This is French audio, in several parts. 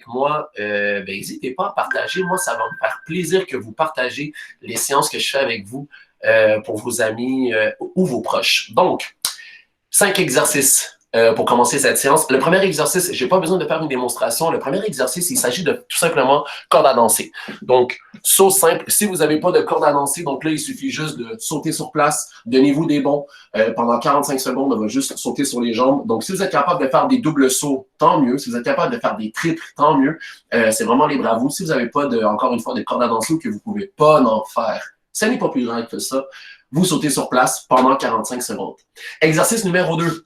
moi, n'hésitez pas à partager. Moi, ça va me faire plaisir que vous partagez les séances que je fais avec vous pour vos amis ou vos proches. Donc, 5 exercices pour commencer cette séance. Le premier exercice, je n'ai pas besoin de faire une démonstration. Le premier exercice, il s'agit de tout simplement corde à danser. Donc, saut simple. Si vous n'avez pas de corde à danser, donc là, il suffit juste de sauter sur place, donnez-vous des bons. Pendant 45 secondes, on va juste sauter sur les jambes. Donc, si vous êtes capable de faire des doubles sauts, tant mieux. Si vous êtes capable de faire des triples, tant mieux. C'est vraiment libre à vous. Si vous n'avez pas, encore une fois, de corde à danser ou que vous ne pouvez pas en faire, ça n'est pas plus grave que ça. Vous sautez sur place pendant 45 secondes. Exercice numéro 2.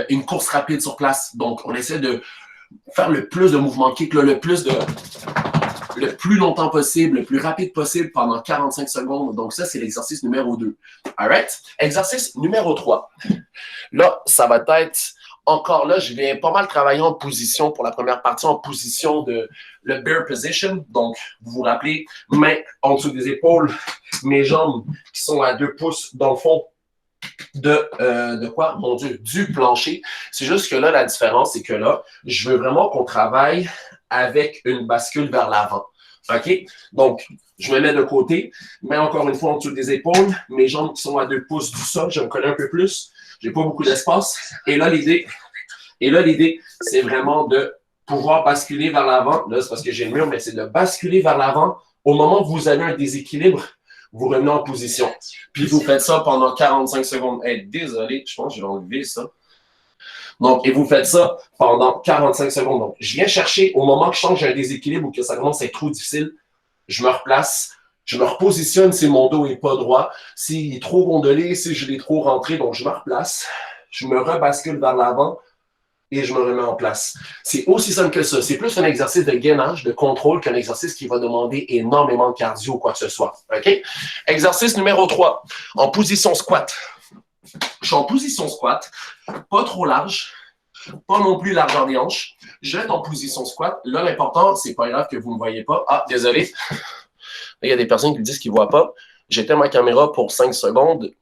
Une course rapide sur place. Donc, on essaie de faire le plus de mouvements kick, le plus longtemps possible, le plus rapide possible pendant 45 secondes. Donc, ça, c'est l'exercice numéro 2. All right? Exercice numéro 3. Là, ça va être... Encore là, je vais pas mal travailler en position pour la première partie, en position de le bear position. Donc, vous vous rappelez, main en dessous des épaules, mes jambes qui sont à 2 pouces dans le fond de quoi? Mon Dieu, du plancher. C'est juste que là, la différence, c'est que là, je veux vraiment qu'on travaille avec une bascule vers l'avant. OK? Donc, je me mets de côté, mais encore une fois en dessous des épaules, mes jambes qui sont à 2 pouces du sol, je me connais un peu plus. J'ai pas beaucoup d'espace. Et là, l'idée, c'est vraiment de pouvoir basculer vers l'avant. Là, c'est parce que j'ai le mur, mais c'est de basculer vers l'avant. Au moment où vous avez un déséquilibre, vous revenez en position. Puis vous faites ça pendant 45 secondes. Hey, désolé, je pense que je vais enlever ça. Donc, et vous faites ça pendant 45 secondes. Donc, je viens chercher, au moment que je sens que j'ai un déséquilibre ou que ça commence à être trop difficile, je me replace. Je me repositionne si mon dos n'est pas droit, s'il est trop gondolé, si je l'ai trop rentré, donc je me replace, je me rebascule vers l'avant et je me remets en place. C'est aussi simple que ça. C'est plus un exercice de gainage, de contrôle qu'un exercice qui va demander énormément de cardio ou quoi que ce soit. OK? Exercice numéro 3, en position squat. Je suis en position squat, pas trop large, pas non plus largeur des hanches. Je vais être en position squat. Là, l'important, c'est pas grave que vous ne me voyez pas. Ah, désolé. Il y a des personnes qui disent qu'ils ne voient pas. J'éteins ma caméra pour 5 secondes.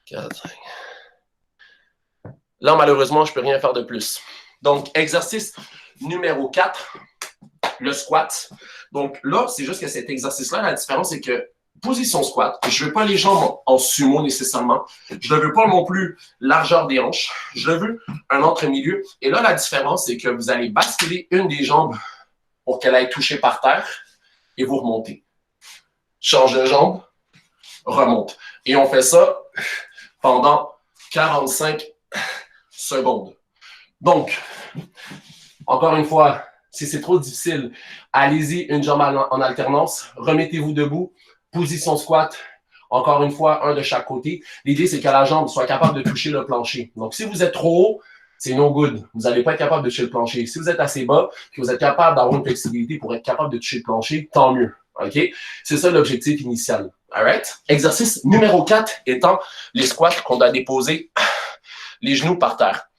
4, 5. Là, malheureusement, je ne peux rien faire de plus. Donc, exercice numéro 4, le squat. Donc là, c'est juste que cet exercice-là, la différence, c'est que position squat, je ne veux pas les jambes en sumo nécessairement. Je ne veux pas non plus largeur des hanches. Je veux un entre-milieu. Et là, la différence, c'est que vous allez basculer une des jambes pour qu'elle aille toucher par terre. Et vous remontez. Change de jambe, remonte. Et on fait ça pendant 45 secondes. Donc, encore une fois, si c'est trop difficile, allez-y une jambe en alternance, remettez-vous debout, position squat, encore une fois, un de chaque côté. L'idée, c'est que la jambe soit capable de toucher le plancher. Donc, si vous êtes trop haut, c'est no good. Vous n'allez pas être capable de toucher le plancher. Si vous êtes assez bas, que vous êtes capable d'avoir une flexibilité pour être capable de toucher le plancher, tant mieux. OK? C'est ça l'objectif initial. All right? Exercice numéro 4 étant les squats qu'on doit déposer les genoux par terre.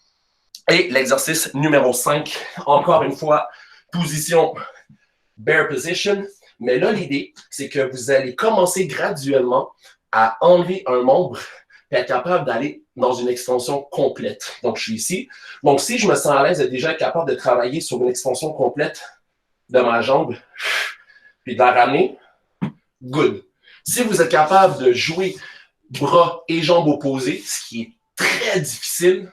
Et l'exercice numéro 5, encore une fois, position bear position. Mais là, l'idée, c'est que vous allez commencer graduellement à enlever un membre et être capable d'aller dans une extension complète. Donc, je suis ici. Donc, si je me sens à l'aise de déjà être capable de travailler sur une extension complète de ma jambe, puis de la ramener, good. Si vous êtes capable de jouer bras et jambes opposés, ce qui est très difficile,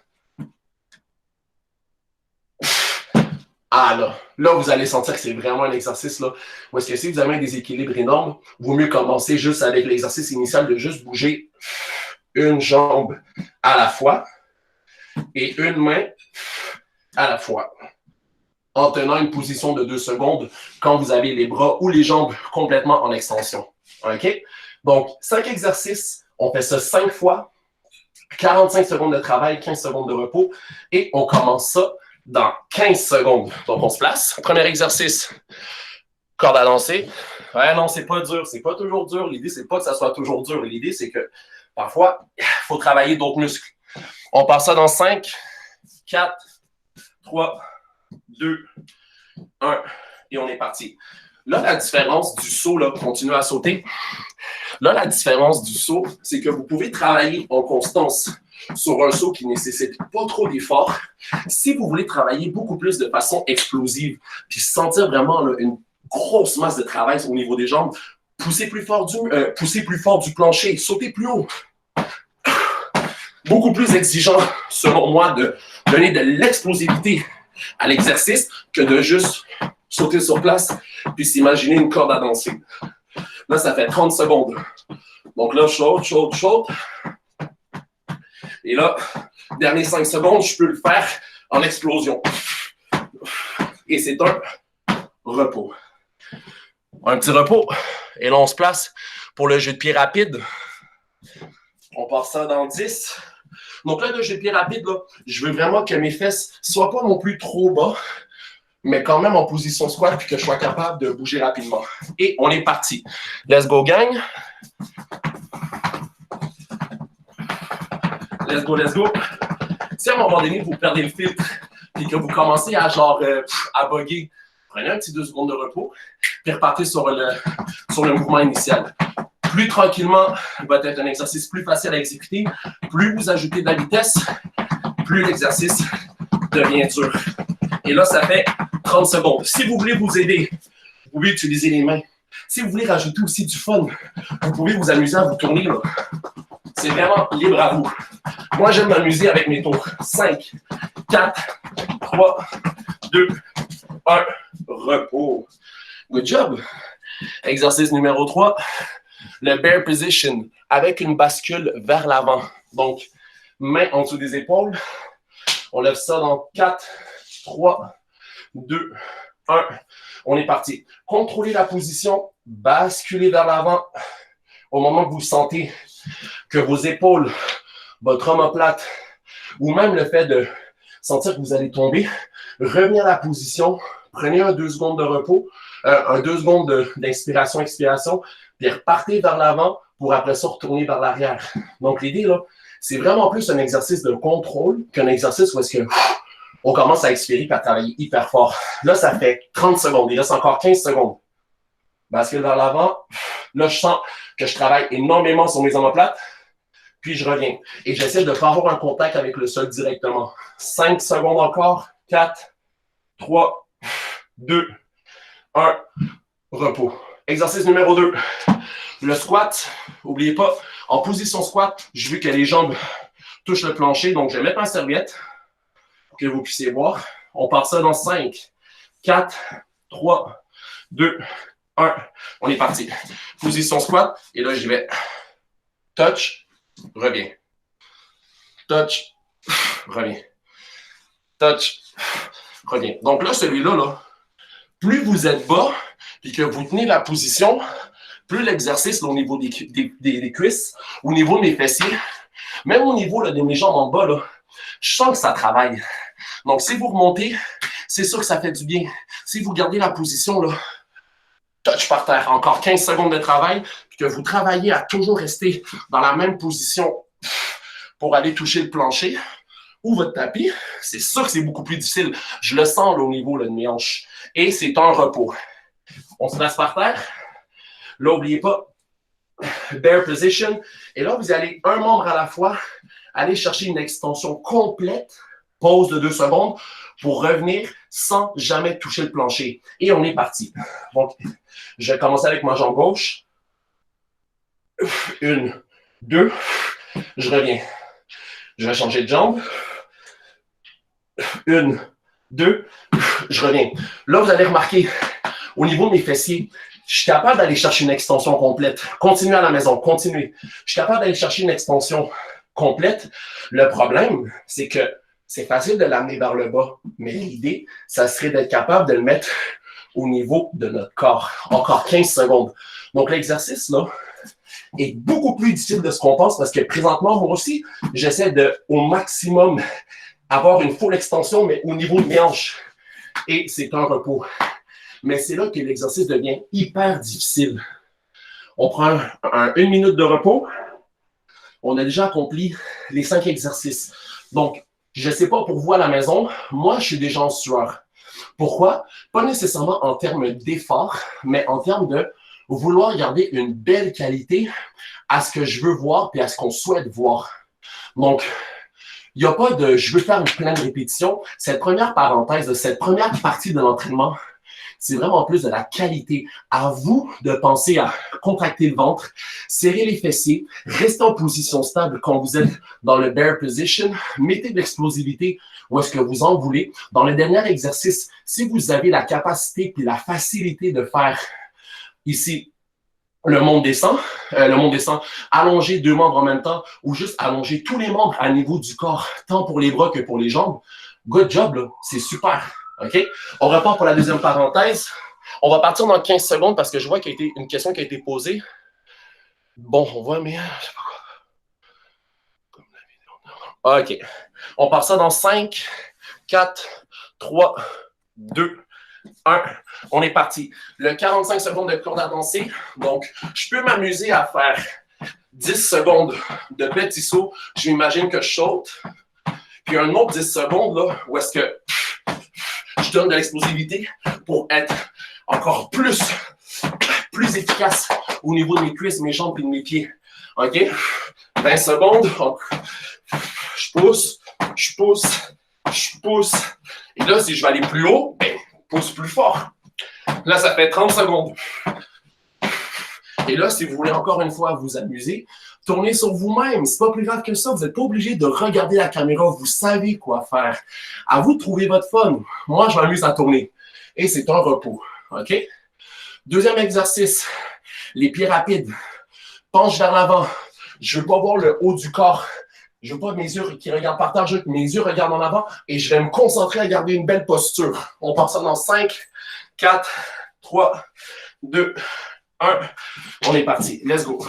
là, vous allez sentir que c'est vraiment un exercice là, où est-ce que si vous avez un déséquilibre énorme, il vaut mieux commencer juste avec l'exercice initial de juste bouger une jambe à la fois et une main à la fois, en tenant une position de 2 secondes quand vous avez les bras ou les jambes complètement en extension. OK? Donc, 5 exercices, on fait ça 5 fois, 45 secondes de travail, 15 secondes de repos, et on commence ça dans 15 secondes. Donc, on se place. Premier exercice, corde à danser. Ouais, non, c'est pas dur, c'est pas toujours dur. L'idée, c'est pas que ça soit toujours dur. L'idée, c'est que parfois, il faut travailler d'autres muscles. On passe ça dans 5, 4, 3, 2, 1, et on est parti. Là, la différence du saut, là, continuez à sauter. Là, la différence du saut, c'est que vous pouvez travailler en constance sur un saut qui ne nécessite pas trop d'efforts. Si vous voulez travailler beaucoup plus de façon explosive, puis sentir vraiment là, une grosse masse de travail au niveau des jambes, poussez plus fort du plancher, sautez plus haut. Beaucoup plus exigeant, selon moi, de donner de l'explosivité à l'exercice que de juste sauter sur place puis s'imaginer une corde à danser. Là, ça fait 30 secondes. Donc là, saute. Et là, derniers 5 secondes, je peux le faire en explosion. Et c'est un repos. Un petit repos. Et là, on se place pour le jeu de pied rapide. On part ça dans 10. Donc là, le jeu de pied rapide, là, je veux vraiment que mes fesses ne soient pas non plus trop bas, mais quand même en position squat puis que je sois capable de bouger rapidement. Et on est parti. Let's go, gang. Let's go. Si à un moment donné, vous perdez le filtre et que vous commencez à bugger, prenez un petit 2 secondes de repos puis repartez sur le mouvement initial. Plus tranquillement, il va être un exercice plus facile à exécuter. Plus vous ajoutez de la vitesse, plus l'exercice devient dur. Et là, ça fait 30 secondes. Si vous voulez vous aider, vous pouvez utiliser les mains. Si vous voulez rajouter aussi du fun, vous pouvez vous amuser à vous tourner. Là. C'est vraiment libre à vous. Moi, j'aime m'amuser avec mes tours. 5, 4, 3, 2, 1, repos. Good job. Exercice numéro 3. Le bear position avec une bascule vers l'avant. Donc, main en dessous des épaules. On lève ça dans 4, 3, 2, 1. On est parti. Contrôlez la position, basculez vers l'avant. Au moment que vous sentez que vos épaules, votre omoplate, ou même le fait de sentir que vous allez tomber, revenez à la position, prenez un 2 secondes de repos, un 2 secondes d'inspiration, expiration, puis repartez vers l'avant pour après ça retourner vers l'arrière. Donc, l'idée, là, c'est vraiment plus un exercice de contrôle qu'un exercice où est-ce que on commence à expirer et à travailler hyper fort. Là, ça fait 30 secondes. Il reste encore 15 secondes. Bascule vers l'avant. Là, je sens que je travaille énormément sur mes omoplates. Puis, je reviens. Et j'essaie de ne pas avoir un contact avec le sol directement. 5 secondes encore. 4, 3, 2, 1. Repos. Exercice numéro 2. Le squat. N'oubliez pas, en position squat, je veux que les jambes touchent le plancher. Donc, je vais mettre ma serviette pour que vous puissiez voir. On part ça dans 5, 4, 3, 2, 1. On est parti. Position squat. Et là, je vais touch, reviens. Touch, reviens. Touch, reviens. Donc là, celui-là, là, plus vous êtes bas et que vous tenez la position, plus l'exercice là, au niveau des cuisses, au niveau de mes fessiers, même au niveau là, de mes jambes en bas, là, je sens que ça travaille. Donc, si vous remontez, c'est sûr que ça fait du bien. Si vous gardez la position, là, touch par terre, encore 15 secondes de travail, puis que vous travaillez à toujours rester dans la même position pour aller toucher le plancher ou votre tapis, c'est sûr que c'est beaucoup plus difficile. Je le sens là, au niveau là, de mes hanches. Et c'est un repos. On se place par terre. Là, n'oubliez pas, bear position. Et là, vous allez un membre à la fois, aller chercher une extension complète, pause de 2 secondes, pour revenir sans jamais toucher le plancher. Et on est parti. Donc, je vais commencer avec ma jambe gauche. 1, 2, je reviens. Je vais changer de jambe. 1, 2, je reviens. Là, vous allez remarquer, au niveau de mes fessiers, je suis capable d'aller chercher une extension complète. Continuez à la maison, continuez. Je suis capable d'aller chercher une extension complète. Le problème, c'est que c'est facile de l'amener vers le bas, mais l'idée, ça serait d'être capable de le mettre au niveau de notre corps. Encore 15 secondes. Donc, l'exercice, là, est beaucoup plus difficile de ce qu'on pense parce que présentement, moi aussi, j'essaie de, au maximum, avoir une full extension, mais au niveau de mes hanches. Et c'est un repos. Mais c'est là que l'exercice devient hyper difficile. On prend 1 minute de repos. On a déjà accompli les 5 exercices. Donc, je ne sais pas pour vous à la maison, moi, je suis déjà en sueur. Pourquoi? Pas nécessairement en termes d'effort, mais en termes de vouloir garder une belle qualité à ce que je veux voir et à ce qu'on souhaite voir. Donc, il n'y a pas de « je veux faire une pleine répétition ». Cette première parenthèse, cette première partie de l'entraînement, c'est vraiment plus de la qualité. À vous de penser à contracter le ventre, serrer les fessiers, rester en position stable quand vous êtes dans le bear position, mettez de l'explosivité où est-ce que vous en voulez. Dans le dernier exercice, si vous avez la capacité et la facilité de faire ici le monde descend, allonger 2 membres en même temps ou juste allonger tous les membres à niveau du corps, tant pour les bras que pour les jambes, good job, là, c'est super. OK? On repart pour la deuxième parenthèse. On va partir dans 15 secondes parce que je vois qu'il y a été une question qui a été posée. Bon, on voit, mais je sais pas quoi. OK. On part ça dans 5, 4, 3, 2, 1. On est parti. Le 45 secondes de corde avancée. Donc, je peux m'amuser à faire 10 secondes de petit saut. Je m'imagine que je saute. Puis un autre 10 secondes, là, où est-ce que je donne de l'explosivité pour être encore plus efficace au niveau de mes cuisses, mes jambes et de mes pieds. OK? 20 secondes. Donc, je pousse, je pousse, je pousse. Et là, si je vais aller plus haut, ben, pousse plus fort. Là, ça fait 30 secondes. Et là, si vous voulez encore une fois vous amuser, tournez sur vous-même. C'est pas plus grave que ça. Vous n'êtes pas obligé de regarder la caméra. Vous savez quoi faire. À vous de trouver votre fun. Moi, je m'amuse à tourner. Et c'est un repos. OK? Deuxième exercice. Les pieds rapides. Penche vers l'avant. Je ne veux pas voir le haut du corps. Je ne veux pas mes yeux qui regardent par terre. Je veux que mes yeux regardent en avant. Et je vais me concentrer à garder une belle posture. On part ça dans 5, 4, 3, 2, 1. On est parti. Let's go.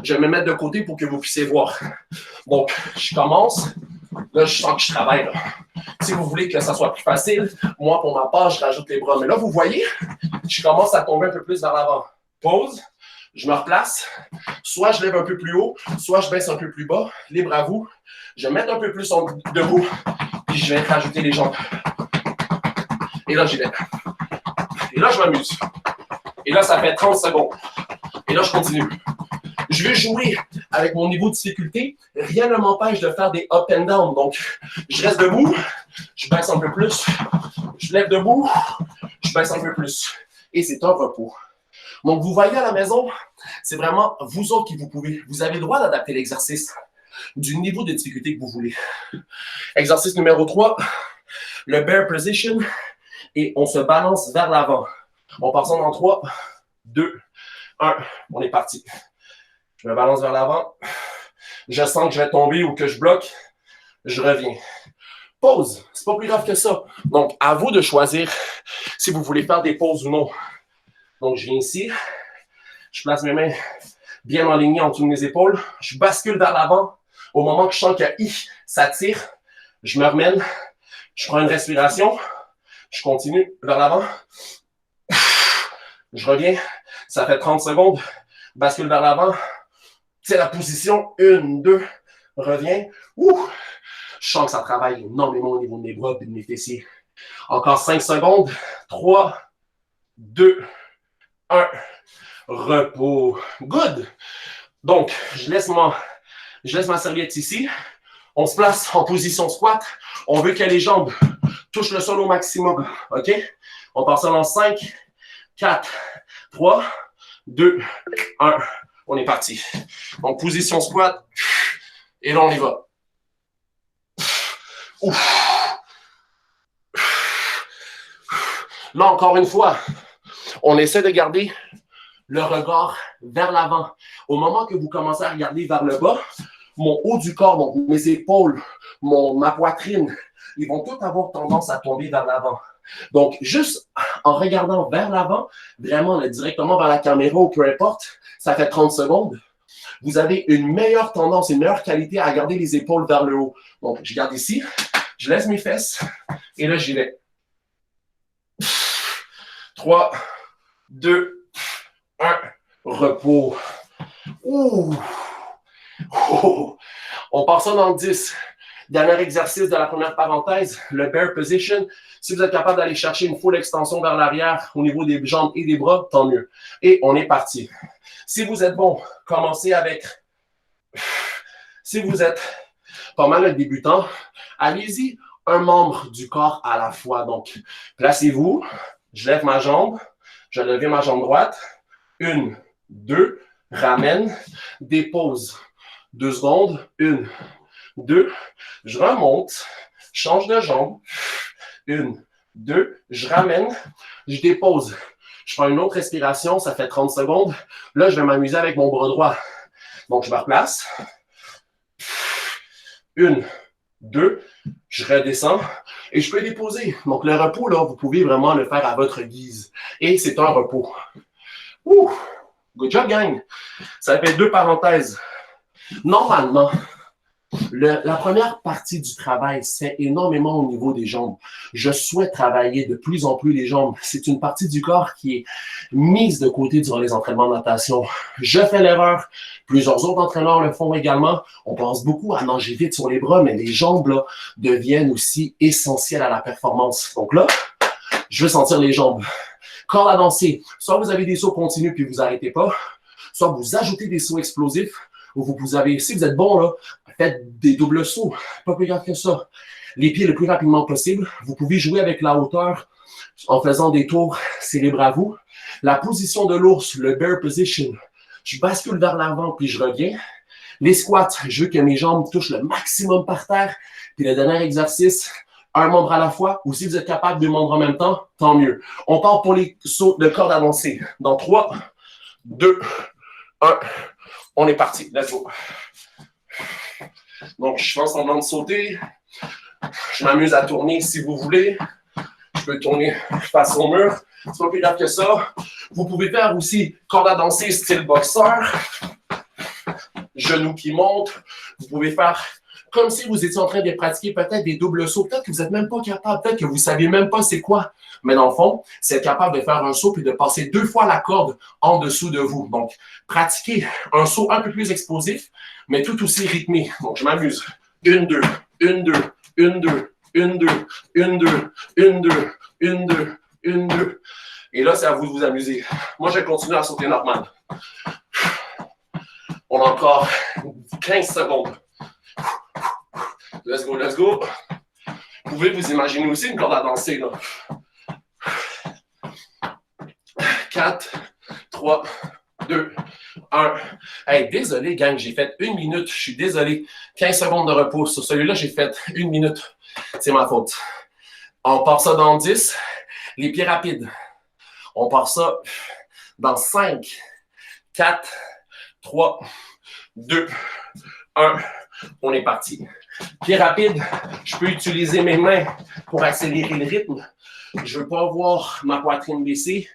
Je vais me mettre de côté pour que vous puissiez voir. Donc, je commence. Là, je sens que je travaille. Là. Si vous voulez que ça soit plus facile, moi, pour ma part, je rajoute les bras. Mais là, vous voyez, je commence à tomber un peu plus vers l'avant. Pause. Je me replace. Soit je lève un peu plus haut, soit je baisse un peu plus bas. Libre à vous. Je vais mettre un peu plus debout. Puis je vais rajouter les jambes. Et là, j'y vais. Et là, je m'amuse. Et là, ça fait 30 secondes. Et là, je continue. Je vais jouer avec mon niveau de difficulté. Rien ne m'empêche de faire des up and down. Donc, je reste debout, je baisse un peu plus, je lève debout, je baisse un peu plus. Et c'est un repos. Donc, vous voyez à la maison, c'est vraiment vous autres qui vous pouvez. Vous avez le droit d'adapter l'exercice du niveau de difficulté que vous voulez. Exercice numéro 3, le bear position. Et on se balance vers l'avant. On part ça dans 3, 2, 1. On est parti. Je me balance vers l'avant. Je sens que je vais tomber ou que je bloque. Je reviens. Pause. C'est pas plus grave que ça. Donc, à vous de choisir si vous voulez faire des pauses ou non. Donc, je viens ici. Je place mes mains bien alignées en dessous de mes épaules. Je bascule vers l'avant. Au moment que je sens que ça tire, je me remène. Je prends une respiration. Je continue vers l'avant. Je reviens. Ça fait 30 secondes. Bascule vers l'avant. C'est la position. 1, 2. Reviens. Ouh. Je sens que ça travaille énormément au niveau de mes bras et de mes fessiers. Encore 5 secondes. 3, 2, 1. Repos. Good. Donc, je laisse ma serviette ici. On se place en position squat. On veut que les jambes touchent le sol au maximum. OK? On part ça dans 5, 4, 3, 2, 1. On est parti. Donc, position squat. Et là, on y va. Ouf. Là, encore une fois, on essaie de garder le regard vers l'avant. Au moment que vous commencez à regarder vers le bas, mon haut du corps, donc mes épaules, ma poitrine, ils vont tous avoir tendance à tomber vers l'avant. Donc, juste en regardant vers l'avant, vraiment directement vers la caméra ou peu importe, ça fait 30 secondes, vous avez une meilleure tendance, une meilleure qualité à garder les épaules vers le haut. Donc, je garde ici, je laisse mes fesses et là, j'y vais. 3, 2, 1, repos. Ouh. Oh. On part ça dans le 10. Dernier exercice de la première parenthèse, le bear position. Si vous êtes capable d'aller chercher une full extension vers l'arrière au niveau des jambes et des bras, tant mieux. Et on est parti. Si vous êtes bon, commencez avec Si vous êtes pas mal un débutant, allez-y un membre du corps à la fois. Donc, placez-vous, je lève ma jambe, je lève ma jambe droite, 1, 2, ramène, dépose, 2 secondes, 1, 2, je remonte, change de jambe, 1, 2, je ramène, je dépose. Je prends une autre respiration, ça fait 30 secondes. Là, je vais m'amuser avec mon bras droit. Donc, je me replace. 1, 2, je redescends et je peux déposer. Donc, le repos, là, vous pouvez vraiment le faire à votre guise. Et c'est un repos. Ouh, good job, gang. Ça fait 2 parenthèses. Normalement, la première partie du travail, c'est énormément au niveau des jambes. Je souhaite travailler de plus en plus les jambes. C'est une partie du corps qui est mise de côté durant les entraînements de natation. Je fais l'erreur. Plusieurs autres entraîneurs le font également. On pense beaucoup à nager vite sur les bras, mais les jambes là, deviennent aussi essentielles à la performance. Donc là, je veux sentir les jambes. Corde à danser. Soit vous avez des sauts continus puis vous n'arrêtez pas, soit vous ajoutez des sauts explosifs, ou vous avez, si vous êtes bon, là, faites des doubles sauts. Pas plus grave que ça. Les pieds le plus rapidement possible. Vous pouvez jouer avec la hauteur en faisant des tours. C'est libre à vous. La position de l'ours, le bear position. Je bascule vers l'avant puis je reviens. Les squats, je veux que mes jambes touchent le maximum par terre. Puis le dernier exercice, un membre à la fois, ou si vous êtes capable de membres en même temps, tant mieux. On part pour les sauts de corde avancée. Dans 3, 2, 1, on est parti. Let's go. Donc, je fais semblant de sauter. Je m'amuse à tourner si vous voulez. Je peux tourner face au mur. C'est pas plus grave que ça. Vous pouvez faire aussi corde à danser style boxeur. Genoux qui montent. Vous pouvez faire comme si vous étiez en train de pratiquer peut-être des doubles sauts. Peut-être que vous n'êtes même pas capable. Peut-être que vous ne savez même pas c'est quoi. Mais dans le fond, c'est être capable de faire un saut puis de passer 2 fois la corde en dessous de vous. Donc, pratiquez un saut un peu plus explosif, mais tout aussi rythmé. Donc, je m'amuse. 1, 2, 1, 2, 1, 2, 1, 2, 1, 2, 1, 2, 1, 2, 1, 2. Et là, c'est à vous de vous amuser. Moi, je vais continuer à sauter normal. On a encore 15 secondes. Let's go, let's go. Vous pouvez vous imaginer aussi une corde à danser, là. 4, 3, 2, 1. Hey, désolé, gang, j'ai fait 1 minute. Je suis désolé. 15 secondes de repos. Sur celui-là, j'ai fait 1 minute. C'est ma faute. On part ça dans 10. Les pieds rapides. On part ça dans 5, 4, 3, 2, 1. On est parti. Pieds rapides, je peux utiliser mes mains pour accélérer le rythme. Je ne veux pas voir ma poitrine baisser.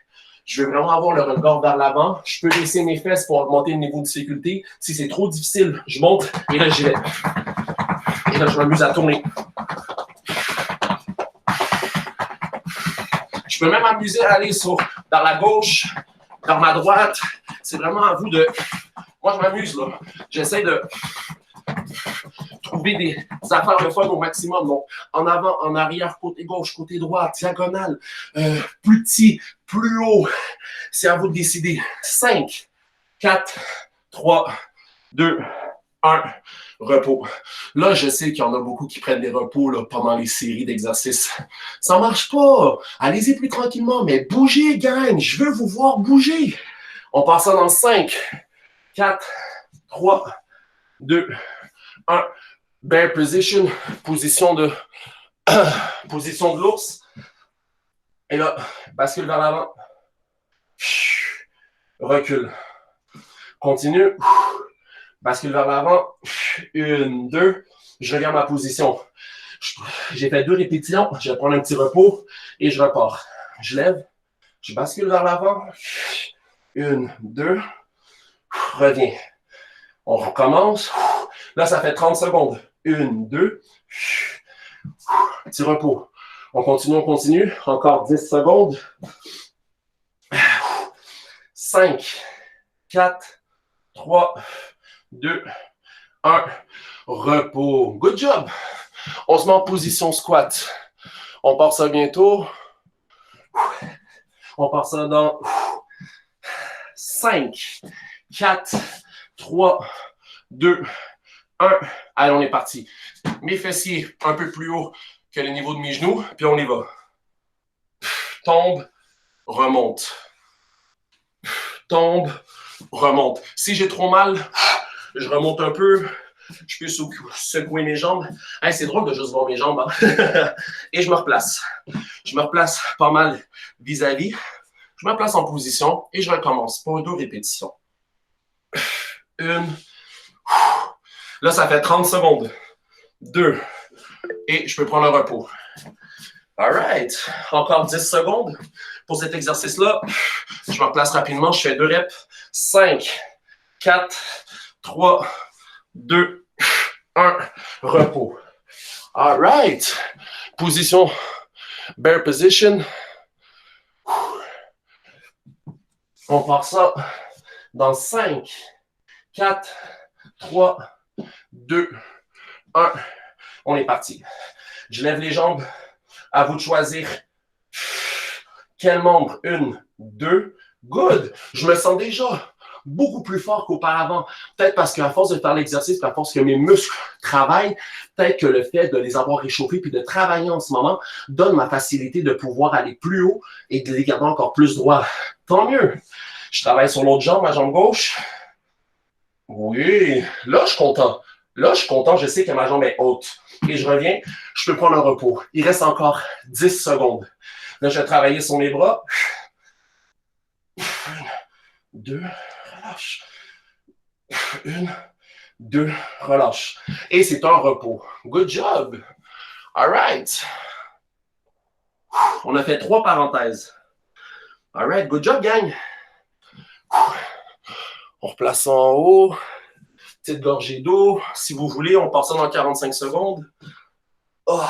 Je veux vraiment avoir le regard vers l'avant. Je peux baisser mes fesses pour augmenter le niveau de difficulté. Si c'est trop difficile, je monte et là, j'y vais. Et là, je m'amuse à tourner. Je peux même m'amuser à aller vers la gauche, vers ma droite. C'est vraiment à vous de... Moi, je m'amuse, là. J'essaie de trouver des affaires de fun au maximum. Donc, en avant, en arrière, côté gauche, côté droit, diagonale, plus petit, plus haut. C'est à vous de décider. 5, 4, 3, 2, 1. Repos. Là, je sais qu'il y en a beaucoup qui prennent des repos là, pendant les séries d'exercices. Ça ne marche pas. Allez-y plus tranquillement, mais bougez, gang. Je veux vous voir bouger. On passe ça dans 5, 4, 3, 2, 1. Bear position, position de l'ours. Et là, bascule vers l'avant. Recule. Continue. Bascule vers l'avant. 1, 2. Je reviens à ma position. J'ai fait 2 répétitions. Je vais prendre un petit repos et je repars. Je lève. Je bascule vers l'avant. 1, 2. Reviens. On recommence. Là, ça fait 30 secondes. 1, 2. Petit repos. On continue. Encore 10 secondes. 5, 4, 3, 2, 1. Repos. Good job. On se met en position squat. On part ça bientôt. On part ça dans 5, 4, 3, 2, 1. Allez, on est parti. Mes fessiers un peu plus haut que le niveau de mes genoux, puis on y va. Tombe, remonte. Tombe, remonte. Si j'ai trop mal, je remonte un peu. Je peux secouer mes jambes. Hey, c'est drôle de juste voir mes jambes. Hein? Et je me replace. Je me replace pas mal vis-à-vis. Je me place en position et je recommence pour 2 répétitions. 1. Là, ça fait 30 secondes. 2. Et je peux prendre un repos. All right. Encore 10 secondes. Pour cet exercice-là, je me replace rapidement. Je fais 2 reps. 5, 4, 3, 2, 1. Repos. All right. Position, bear position. On part ça dans 5, 4, 3, 2, 1. On est parti. Je lève les jambes. À vous de choisir quel membre. 1, 2. Good. Je me sens déjà beaucoup plus fort qu'auparavant. Peut-être parce qu'à force de faire l'exercice, à force que mes muscles travaillent, peut-être que le fait de les avoir réchauffés puis de travailler en ce moment donne ma facilité de pouvoir aller plus haut et de les garder encore plus droits. Tant mieux. Je travaille sur l'autre jambe, ma jambe gauche. Oui. Là, je suis content. Là, je suis content. Je sais que ma jambe est haute. Et je reviens. Je peux prendre un repos. Il reste encore 10 secondes. Là, je vais travailler sur mes bras. 1, 2, relâche. 1, 2, relâche. Et c'est un repos. Good job. All right. On a fait 3 parenthèses. All right. Good job, gang. On replace en haut. Petite gorgée d'eau. Si vous voulez, on part ça dans 45 secondes. Oh.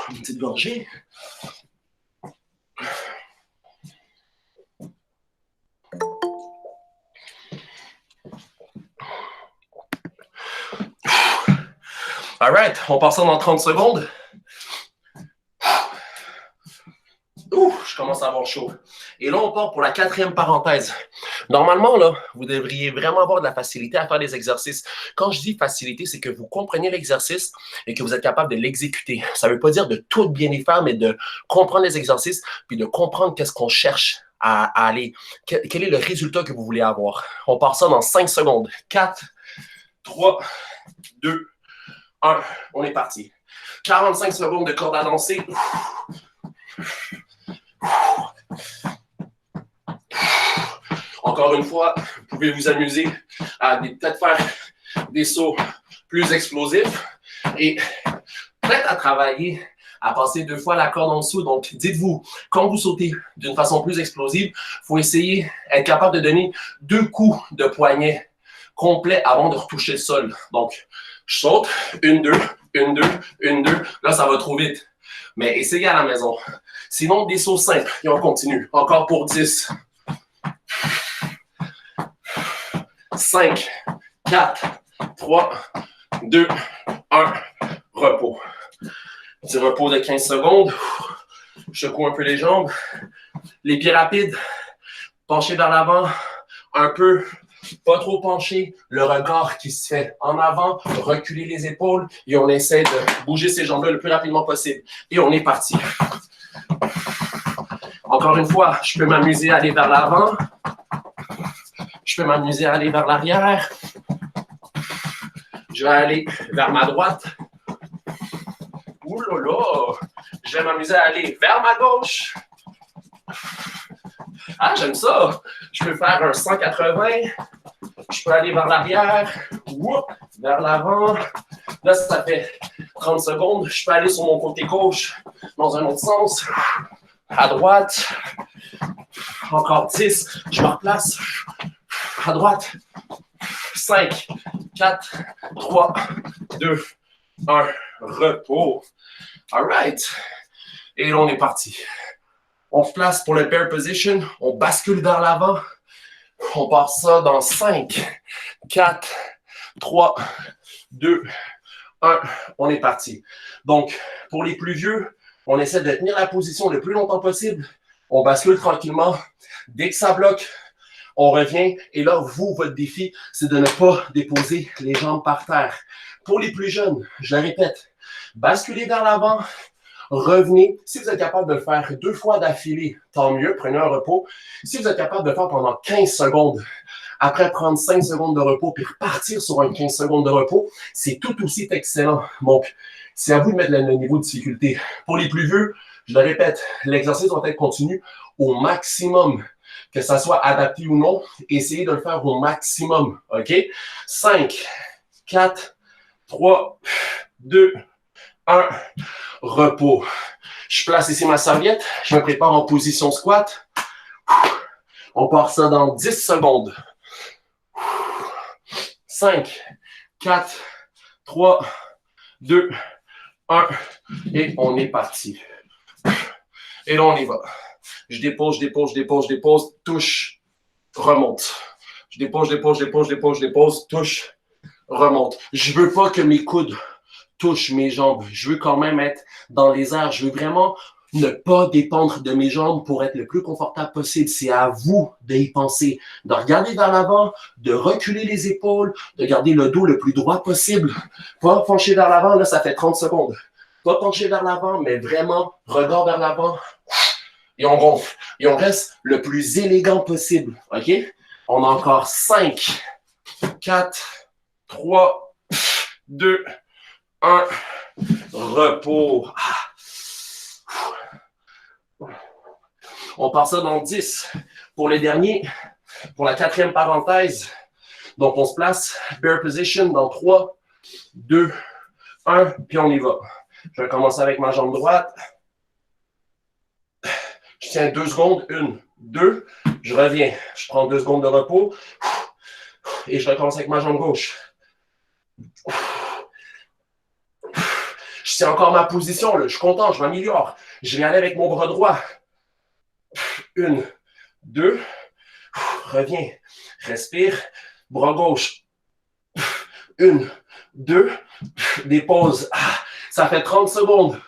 Une petite gorgée. All right, on part ça dans 30 secondes. Je commence à avoir chaud. Et là, on part pour la 4e parenthèse. Normalement, là, vous devriez vraiment avoir de la facilité à faire des exercices. Quand je dis facilité, c'est que vous comprenez l'exercice et que vous êtes capable de l'exécuter. Ça ne veut pas dire de tout bien y faire, mais de comprendre les exercices puis de comprendre qu'est-ce qu'on cherche à aller. Quel est le résultat que vous voulez avoir. On part ça dans 5 secondes. 4, 3, 2, 1. On est parti. 45 secondes de corde à danser. Encore une fois, vous pouvez vous amuser à peut-être faire des sauts plus explosifs et peut-être à travailler à passer 2 fois la corde en dessous. Donc, dites-vous, quand vous sautez d'une façon plus explosive, il faut essayer d'être capable de donner 2 coups de poignet complets avant de retoucher le sol. Donc, je saute, 1, 2, 1, 2, 1, 2. Là, ça va trop vite. Mais essayez à la maison. Sinon, des sauts simples et on continue. Encore pour 10. 5, 4, 3, 2, 1. Repos. Petit repos de 15 secondes. Je secoue un peu les jambes. Les pieds rapides. Pencher vers l'avant. Un peu. Pas trop penché. Le regard qui se fait en avant. Reculer les épaules. Et on essaie de bouger ces jambes-là le plus rapidement possible. Et on est parti. Encore une fois, je peux m'amuser à aller vers l'avant. Je peux m'amuser à aller vers l'arrière. Je vais aller vers ma droite. Ouh là là! Je vais m'amuser à aller vers ma gauche. Ah, j'aime ça! Je peux faire un 180. Je peux aller vers l'arrière. Vers l'avant. Là, ça fait 30 secondes. Je peux aller sur mon côté gauche dans un autre sens. À droite. Encore 10. Je me replace. À droite. 5, 4, 3, 2, 1. Repos. All right. Et là, on est parti. On se place pour le bear position. On bascule vers l'avant. On part ça dans 5, 4, 3, 2, 1. On est parti. Donc, pour les plus vieux, on essaie de tenir la position le plus longtemps possible. On bascule tranquillement. Dès que ça bloque, On revient et là, vous, votre défi, c'est de ne pas déposer les jambes par terre. Pour les plus jeunes, je le répète, basculez vers l'avant, revenez. Si vous êtes capable de le faire 2 fois d'affilée, tant mieux, prenez un repos. Si vous êtes capable de le faire pendant 15 secondes, après prendre 5 secondes de repos, puis repartir sur un 15 secondes de repos, c'est tout aussi excellent. Donc, c'est à vous de mettre le niveau de difficulté. Pour les plus vieux, je le répète, l'exercice doit être continu au maximum, que ça soit adapté ou non. Essayez de le faire au maximum, OK? 5, 4, 3, 2, 1, repos. Je place ici ma serviette, je me prépare en position squat. On part ça dans 10 secondes. 5, 4, 3, 2, 1, et on est parti. Et là, on y va. Je dépose, je dépose, je dépose, je dépose, touche, remonte. Je dépose, je dépose, je dépose, je dépose, je dépose, touche, remonte. Je veux pas que mes coudes touchent mes jambes. Je veux quand même être dans les airs. Je veux vraiment ne pas dépendre de mes jambes pour être le plus confortable possible. C'est à vous d'y penser, de regarder vers l'avant, de reculer les épaules, de garder le dos le plus droit possible. Pas pencher vers l'avant, là, ça fait 30 secondes. Pas pencher vers l'avant, mais vraiment, regard vers l'avant. Et on gonfle. Et on reste le plus élégant possible. OK? On a encore 5, 4, 3, 2, 1. Repos. On part ça dans 10. Pour les derniers, pour la 4e parenthèse, donc on se place, bear position dans 3, 2, 1, puis on y va. Je vais commencer avec ma jambe droite. Je tiens 2 secondes, 1, 2, je reviens. Je prends 2 secondes de repos et je recommence avec ma jambe gauche. Je tiens encore ma position, là. Je suis content, je m'améliore. Je vais aller avec mon bras droit. 1, 2, reviens, respire, bras gauche. 1, 2, dépose. Ça fait 30 secondes.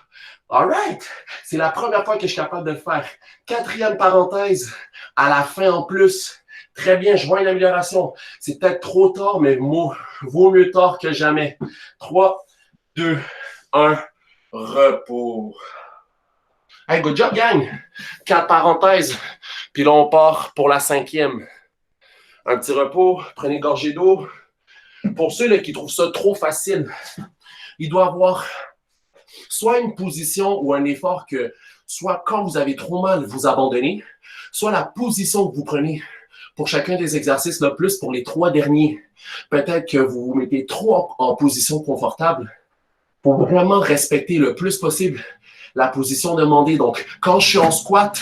All right. C'est la première fois que je suis capable de le faire. 4e parenthèse, à la fin en plus. Très bien, je vois une amélioration. C'est peut-être trop tard, mais vaut mieux tard que jamais. 3, 2, 1, repos. Hey, good job, gang! 4 parenthèses. Puis là, on part pour la 5e. Un petit repos, prenez une gorgée d'eau. Pour ceux là, qui trouvent ça trop facile, il doit avoir soit une position ou un effort que, soit quand vous avez trop mal, vous abandonnez, soit la position que vous prenez pour chacun des exercices, là, plus pour les 3 derniers. Peut-être que vous vous mettez trop en position confortable pour vraiment respecter le plus possible la position demandée. Donc, quand je suis en squat,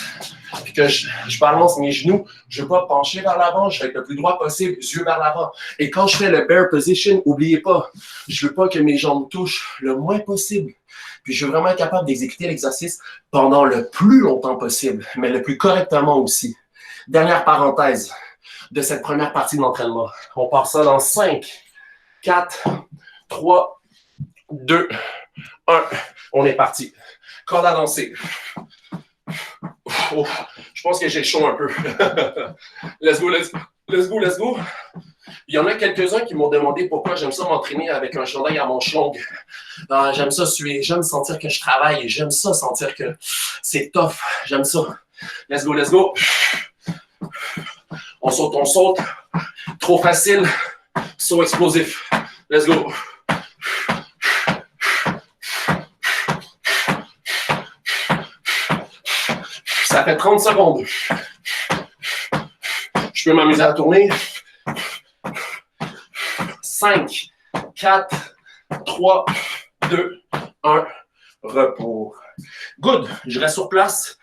puis que je balance mes genoux, je ne veux pas pencher vers l'avant, je vais être le plus droit possible, yeux vers l'avant. Et quand je fais le bear position, n'oubliez pas, je ne veux pas que mes jambes touchent le moins possible. Puis je veux vraiment être capable d'exécuter l'exercice pendant le plus longtemps possible, mais le plus correctement aussi. Dernière parenthèse de cette première partie de l'entraînement. On part ça dans 5, 4, 3, 2, 1. On est parti. Corde à danser. Oh, je pense que j'ai chaud un peu. Let's go, let's go, let's go, let's go. Il y en a quelques-uns qui m'ont demandé pourquoi j'aime ça m'entraîner avec un chandail à manches longues. J'aime ça suer, j'aime sentir que je travaille, j'aime ça sentir que c'est tough, j'aime ça. Let's go, let's go. On saute, on saute. Trop facile, so explosif. Let's go. Ça fait 30 secondes. Je peux m'amuser à tourner. 5, 4, 3, 2, 1. Repos. Good. Je reste sur place.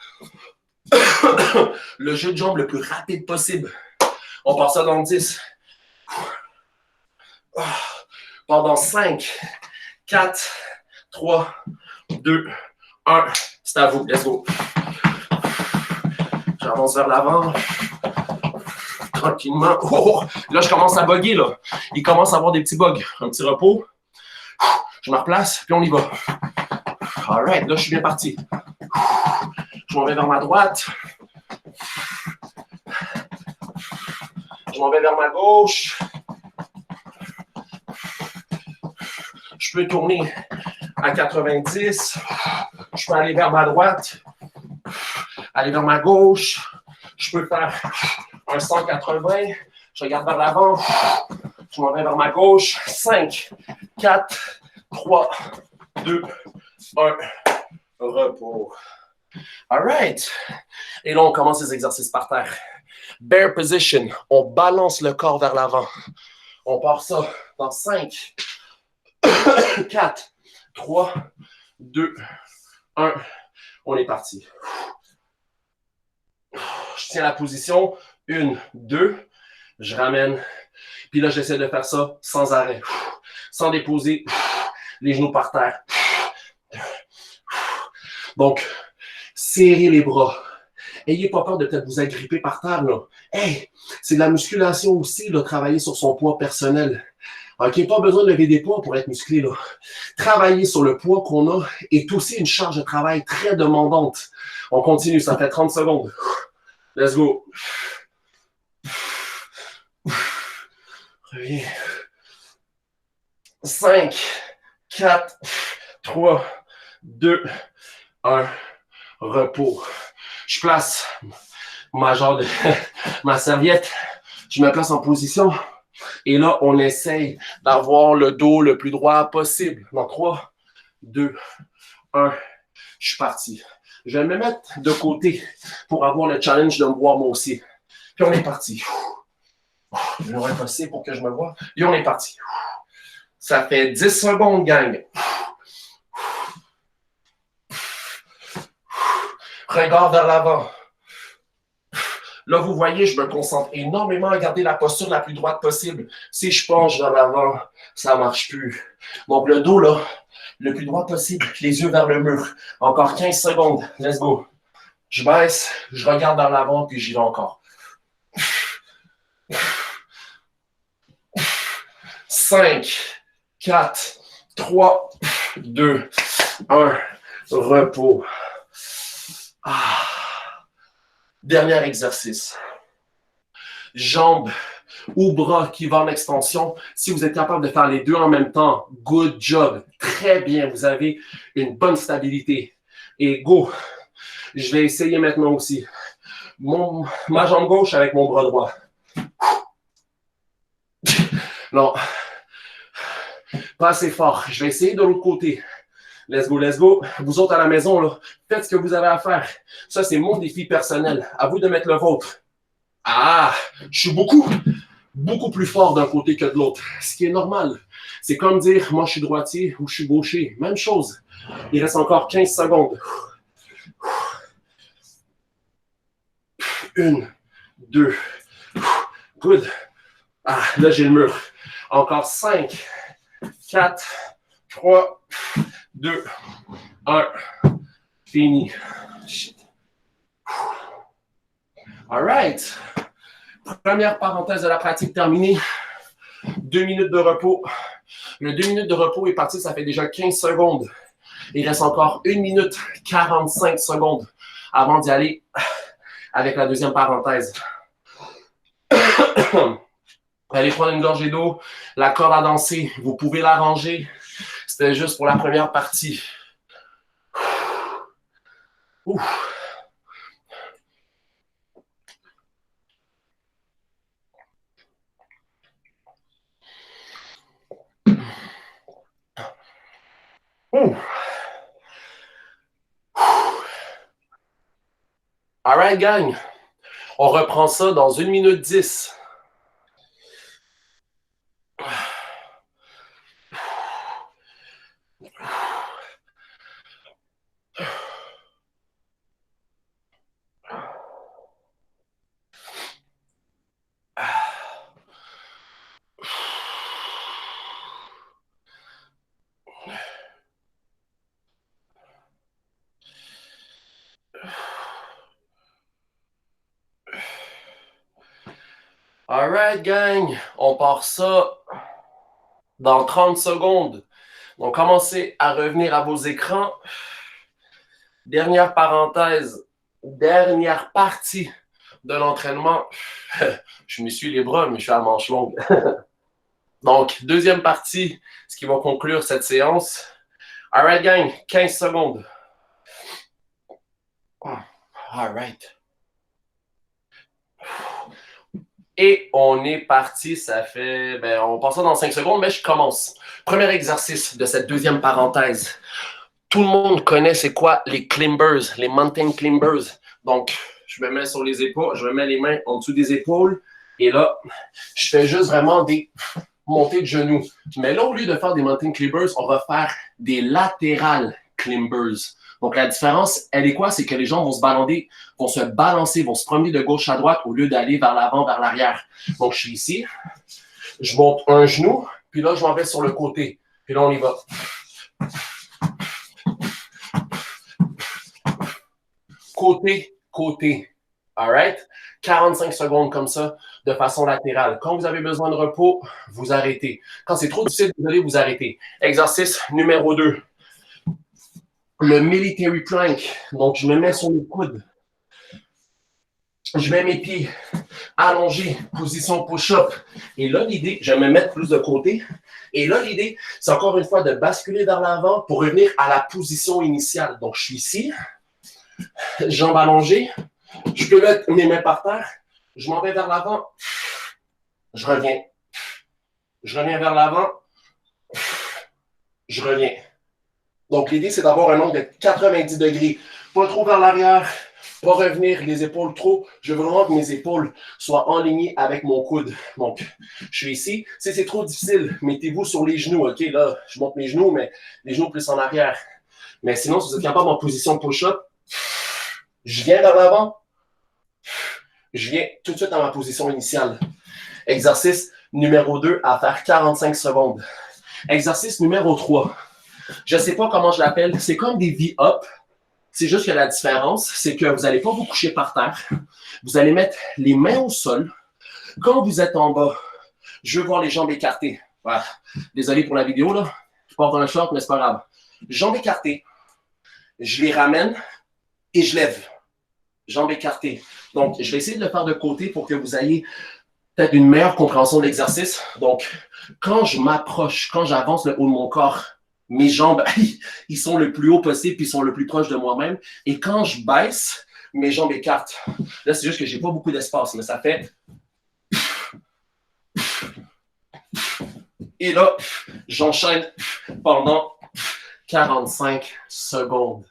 Le jeu de jambes le plus rapide possible. On part ça dans 10. Pendant 5, 4, 3, 2, 1. C'est à vous. Let's go. J'avance vers l'avant. Tranquillement. Oh, là, je commence à bugger. Là. Il commence à avoir des petits bugs. Un petit repos. Je me replace, puis on y va. All right, là, je suis bien parti. Je m'en vais vers ma droite. m'en vais vers ma gauche. Je peux tourner à 90. Je peux aller vers ma droite. Aller vers ma gauche. Je peux faire un 180. Je regarde vers l'avant. Je m'en vais vers ma gauche. 5, 4, 3, 2, 1. Repos. All right. Et là, on commence les exercices par terre. Bear position. On balance le corps vers l'avant. On part ça dans 5, 4, 3, 2, 1. On est parti. Je tiens la position. 1, 2. Je ramène. Puis là, j'essaie de faire ça sans arrêt. Sans déposer les genoux par terre. Donc, serrez les bras. Ayez pas peur de peut-être vous agripper par terre, là. Hey, c'est de la musculation aussi, là, travailler sur son poids personnel. OK, pas besoin de lever des poids pour être musclé, là. Travailler sur le poids qu'on a est aussi une charge de travail très demandante. On continue, ça fait 30 secondes. Let's go. Reviens. 5, 4, 3, 2, 1. Repos. Je place ma serviette. Je me place en position. Et là, on essaye d'avoir le dos le plus droit possible. Dans 3, 2, 1. Je suis parti. Je vais me mettre de côté pour avoir le challenge de me voir moi aussi. Puis on est parti. Je vais passer pour que je me voie. Et on est parti. Ça fait 10 secondes, gang. Regard vers l'avant. Là, vous voyez, je me concentre énormément à garder la posture la plus droite possible. Si je penche vers l'avant, ça ne marche plus. Donc, le dos, là, le plus droit possible, les yeux vers le mur. Encore 15 secondes. Let's go. Je baisse, je regarde vers l'avant, puis j'y vais encore. 5, 4, 3, 2, 1. Repos. Dernier exercice. Jambes ou bras qui vont en extension. Si vous êtes capable de faire les deux en même temps, good job. Très bien, vous avez une bonne stabilité. Et go. Je vais essayer maintenant aussi. Ma jambe gauche avec mon bras droit. Non. Pas assez fort. Je vais essayer de l'autre côté. Let's go, let's go. Vous autres à la maison, là, faites ce que vous avez à faire. Ça, c'est mon défi personnel. À vous de mettre le vôtre. Je suis beaucoup plus fort d'un côté que de l'autre. Ce qui est normal. C'est comme dire, moi, je suis droitier ou je suis gaucher. Même chose. Il reste encore 15 secondes. 1, 2. Good. Là, j'ai le mur. Encore 5, 4, 3, 2, 1. Fini. Shit. All right. Première parenthèse de la pratique terminée. 2 minutes de repos. Le 2 minutes de repos est parti, ça fait déjà 15 secondes. Il reste encore 1 minute 45 secondes avant d'y aller avec la deuxième parenthèse. Allez prendre une gorgée d'eau. La corde à danser, vous pouvez la ranger. C'était juste pour la première partie. Ouf. All right, gang. On reprend ça dans 1 minute 10. All right, gang. On part ça dans 30 secondes. Donc, commencez à revenir à vos écrans. Dernière parenthèse, dernière partie de l'entraînement. Je m'essuie les bras, mais je suis à manche longue. Donc, deuxième partie, ce qui va conclure cette séance. All right, gang, 15 secondes. All right. Et on est parti, ça fait, on passe ça dans 5 secondes, mais je commence. Premier exercice de cette deuxième parenthèse. Tout le monde connaît c'est quoi les climbers, les mountain climbers. Donc, je me mets sur les épaules, je me mets les mains en dessous des épaules et là, je fais juste vraiment des montées de genoux. Mais là, au lieu de faire des mountain climbers, on va faire des lateral climbers. Donc, la différence, elle est quoi? C'est que les gens vont se balancer, vont se promener de gauche à droite au lieu d'aller vers l'avant, vers l'arrière. Donc, je suis ici, je monte un genou, puis là, je m'en vais sur le côté. Puis là, on y va. Côté, côté. All right? 45 secondes comme ça, de façon latérale. Quand vous avez besoin de repos, vous arrêtez. Quand c'est trop difficile, vous allez vous arrêter. Exercice numéro 2. Le military plank. Donc, je me mets sur le coude. Je mets mes pieds allongés, position push-up. Et là, l'idée, je vais me mettre plus de côté. Et là, l'idée, c'est encore une fois de basculer vers l'avant pour revenir à la position initiale. Donc, je suis ici, jambes allongées. Je peux mettre mes mains par terre. Je m'en vais vers l'avant. Je reviens. Je reviens vers l'avant. Je reviens. Donc, l'idée, c'est d'avoir un angle de 90 degrés. Pas trop vers l'arrière, pas revenir les épaules trop. Je veux vraiment que mes épaules soient alignées avec mon coude. Donc, je suis ici. Si c'est trop difficile, mettez-vous sur les genoux. OK, là, je monte mes genoux, mais les genoux plus en arrière. Mais sinon, si vous êtes capable en position push-up, je viens vers l'avant. Je viens tout de suite dans ma position initiale. Exercice numéro 2 à faire 45 secondes. Exercice numéro 3. Je ne sais pas comment je l'appelle. C'est comme des V-up. C'est juste que la différence, c'est que vous n'allez pas vous coucher par terre. Vous allez mettre les mains au sol. Quand vous êtes en bas, je veux voir les jambes écartées. Voilà. Désolé pour la vidéo, là. Je porte un short, mais c'est pas grave. Jambes écartées. Je les ramène et je lève. Jambes écartées. Donc, je vais essayer de le faire de côté pour que vous ayez peut-être une meilleure compréhension de l'exercice. Donc, quand je m'approche, quand j'avance le haut de mon corps, mes jambes, ils sont le plus haut possible puis ils sont le plus proches de moi-même. Et quand je baisse, mes jambes écartent. Là, c'est juste que j'ai pas beaucoup d'espace, mais ça fait... Et là, j'enchaîne pendant 45 secondes.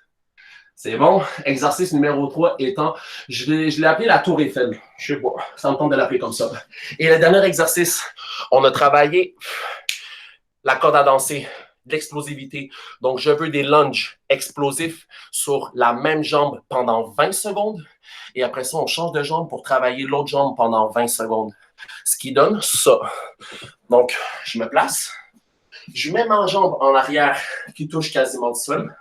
C'est bon. Exercice numéro 3 étant, je l'ai appelé la tour Eiffel. Je sais pas, ça me tente de l'appeler comme ça. Et le dernier exercice, on a travaillé la corde à danser, l'explosivité. Donc, je veux des lunges explosifs sur la même jambe pendant 20 secondes. Et après ça, on change de jambe pour travailler l'autre jambe pendant 20 secondes. Ce qui donne ça. Donc, je me place. Je mets ma jambe en arrière qui touche quasiment le sol.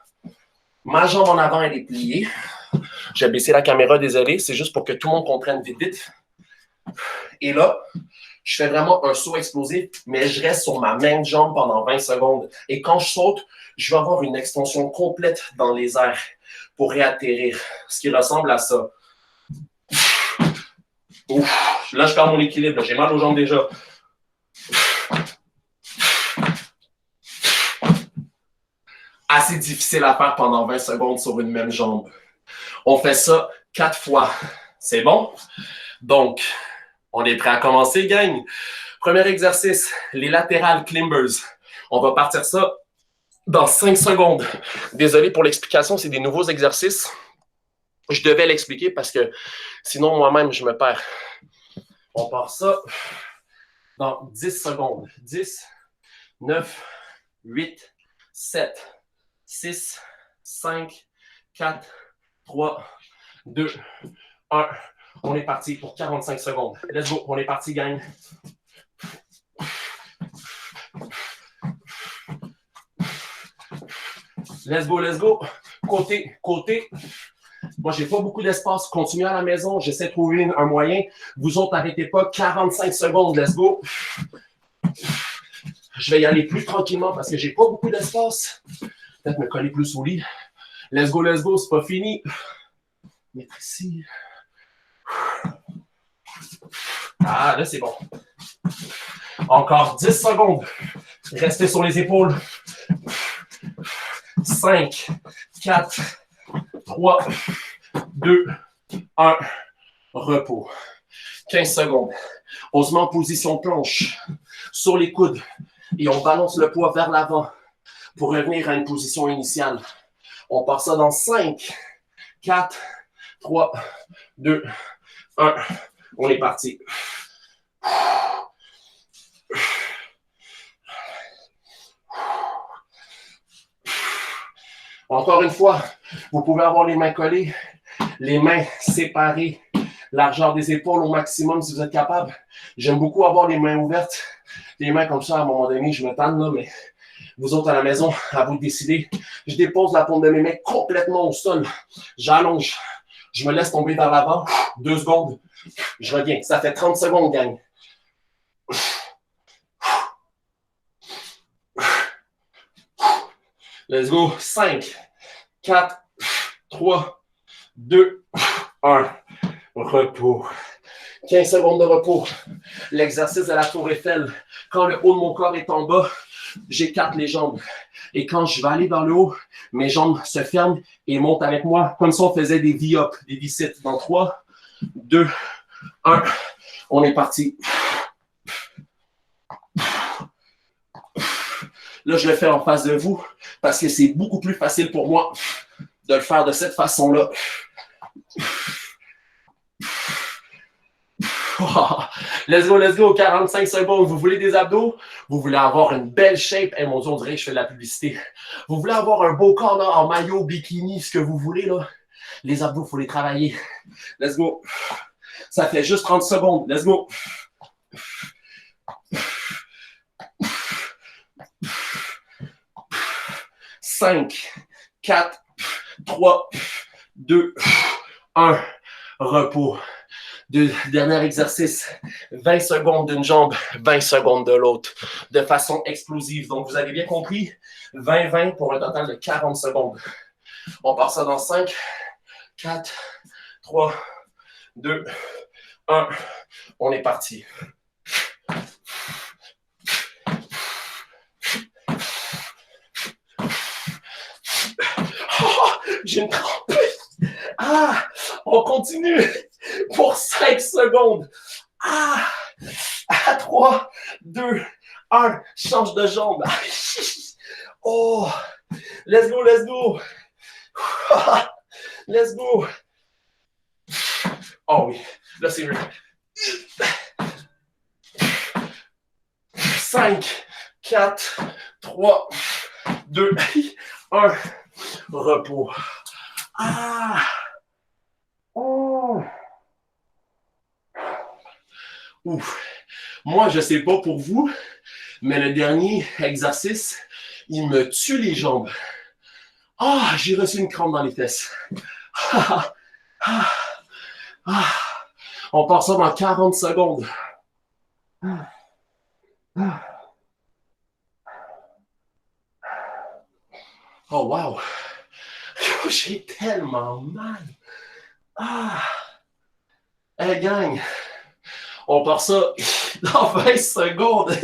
Ma jambe en avant, elle est pliée. J'ai baissé la caméra, désolé. C'est juste pour que tout le monde comprenne vite, vite. Et là, je fais vraiment un saut explosif, mais je reste sur ma même jambe pendant 20 secondes. Et quand je saute, je vais avoir une extension complète dans les airs pour réatterrir, ce qui ressemble à ça. Ouf, là, je perds mon équilibre. J'ai mal aux jambes déjà. Assez difficile à faire pendant 20 secondes sur une même jambe. On fait ça 4 fois. C'est bon? Donc, on est prêt à commencer, gang? Premier exercice, les lateral climbers. On va partir ça dans 5 secondes. Désolé pour l'explication, c'est des nouveaux exercices. Je devais l'expliquer parce que sinon, moi-même, je me perds. On part ça dans 10 secondes. 10, 9, 8, 7, 6, 5, 4, 3, 2, 1. On est parti pour 45 secondes. Let's go. On est parti, gang. Let's go, let's go. Côté, côté. Moi, j'ai pas beaucoup d'espace. Continuez à la maison. J'essaie de trouver un moyen. Vous autres, n'arrêtez pas. 45 secondes. Let's go. Je vais y aller plus tranquillement parce que j'ai pas beaucoup d'espace. Peut-être me coller plus au lit. Let's go, c'est pas fini. Mettre ici. Ah, là, c'est bon. Encore 10 secondes. Restez sur les épaules. 5, 4, 3, 2, 1. Repos. 15 secondes. On se met en position planche sur les coudes et on balance le poids vers l'avant pour revenir à une position initiale. On part ça dans 5, 4, 3, 2, 1. On est parti. Encore une fois, vous pouvez avoir les mains collées, les mains séparées, largeur des épaules au maximum si vous êtes capable. J'aime beaucoup avoir les mains ouvertes, les mains comme ça, à un moment donné, je me tanne là, mais vous autres à la maison, à vous de décider. Je dépose la paume de mes mains complètement au sol. J'allonge. Je me laisse tomber vers l'avant. 2 secondes. Je reviens. Ça fait 30 secondes, gang. Let's go. 5, 4, 3, 2, 1. Repos. 15 secondes de repos. L'exercice de la tour Eiffel. Quand le haut de mon corps est en bas, j'écarte les jambes. Et quand je vais aller vers le haut, mes jambes se ferment et montent avec moi, comme si on faisait des V-up, des V-sit. Dans 3, 2, 1. On est parti. Là, je le fais en face de vous parce que c'est beaucoup plus facile pour moi de le faire de cette façon-là. Let's go, 45 secondes. Vous voulez des abdos? Vous voulez avoir une belle shape? Eh mon Dieu, on dirait que je fais de la publicité. Vous voulez avoir un beau corps là, en maillot, bikini, ce que vous voulez là? Les abdos, il faut les travailler. Let's go. Ça fait juste 30 secondes. Let's go. Cinq, 4, 3, 2, 1. Repos. Dernier exercice, 20 secondes d'une jambe, 20 secondes de l'autre, de façon explosive. Donc, vous avez bien compris, 20-20 pour un total de 40 secondes. On part ça dans 5, 4, 3, 2, 1. On est parti. Oh, j'ai une crampe. Ah, on continue pour 5 secondes. Ah, à 3, 2, 1. Change de jambe. Oh, let's go, let's go. Let's go. Oh oui, là c'est mieux. 5, 4, 3, 2, 1. Repos. Ah! Oh! Ouf! Moi, je ne sais pas pour vous, mais le dernier exercice, il me tue les jambes. Ah! J'ai reçu une crampe dans les fesses. Ah! Ah! Ah! On part ça dans 40 secondes. Ah! Ah! Oh, wow! J'ai tellement mal. Ah! Hey, gang! On part ça dans 20 secondes.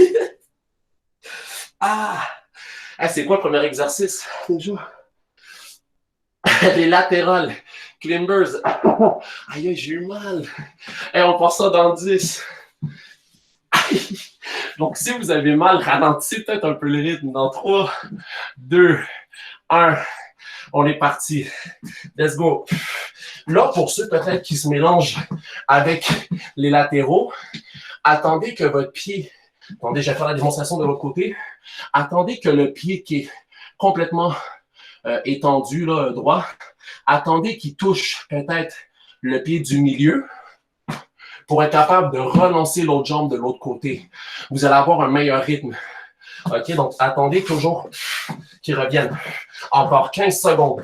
Ah! Hey, c'est quoi le premier exercice? Déjà? Les latérales. Climbers. Aïe, j'ai eu mal. Hey, on part ça dans 10. Donc, si vous avez mal, ralentissez peut-être un peu le rythme. Dans 3, 2, 1. On est parti. Let's go. Là, pour ceux peut-être qui se mélangent avec les latéraux, attendez que votre pied, attendez, je vais faire la démonstration de l'autre côté, attendez que le pied qui est complètement étendu, là, droit, attendez qu'il touche peut-être le pied du milieu pour être capable de relancer l'autre jambe de l'autre côté. Vous allez avoir un meilleur rythme. OK, donc attendez toujours qu'il revienne. Encore 15 secondes.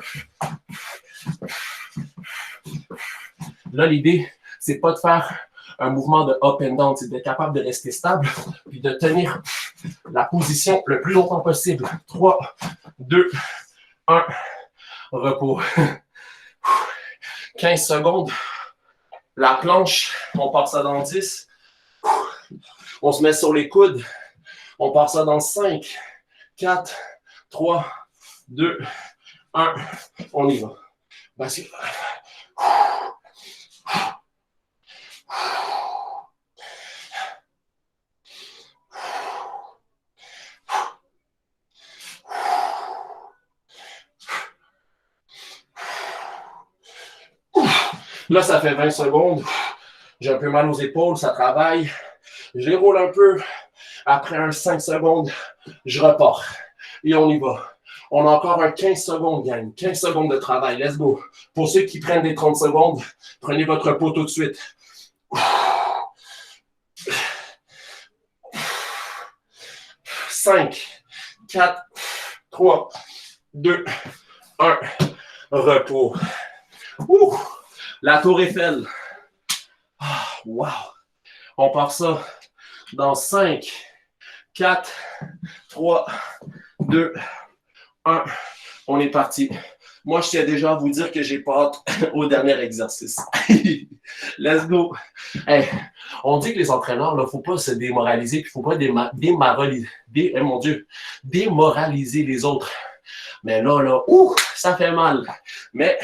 Là, l'idée, c'est pas de faire un mouvement de up and down, c'est d'être capable de rester stable puis de tenir la position le plus longtemps possible. 3, 2, 1, repos. 15 secondes. La planche, on part ça dans 10, On se met sur les coudes. On part ça dans 5, 4, 3, 2, 1. On y va. Bascule. Là, ça fait 20 secondes. J'ai un peu mal aux épaules, ça travaille. Je les roule un peu. Après un 5 secondes, je repars. Et on y va. On a encore un 15 secondes, gang. 15 secondes de travail. Let's go. Pour ceux qui prennent des 30 secondes, prenez votre repos tout de suite. 5, 4, 3, 2, 1. Repos. Ouh. La tour Eiffel. Wow. On part ça dans 5, 4, 3, 2, 1. On est parti. Moi, je tiens déjà à vous dire que j'ai pas hâte au dernier exercice. Let's go. Hey, on dit que les entraîneurs, il ne faut pas se démoraliser, puis il ne faut pas démoraliser les autres. Mais là, ça fait mal. Mais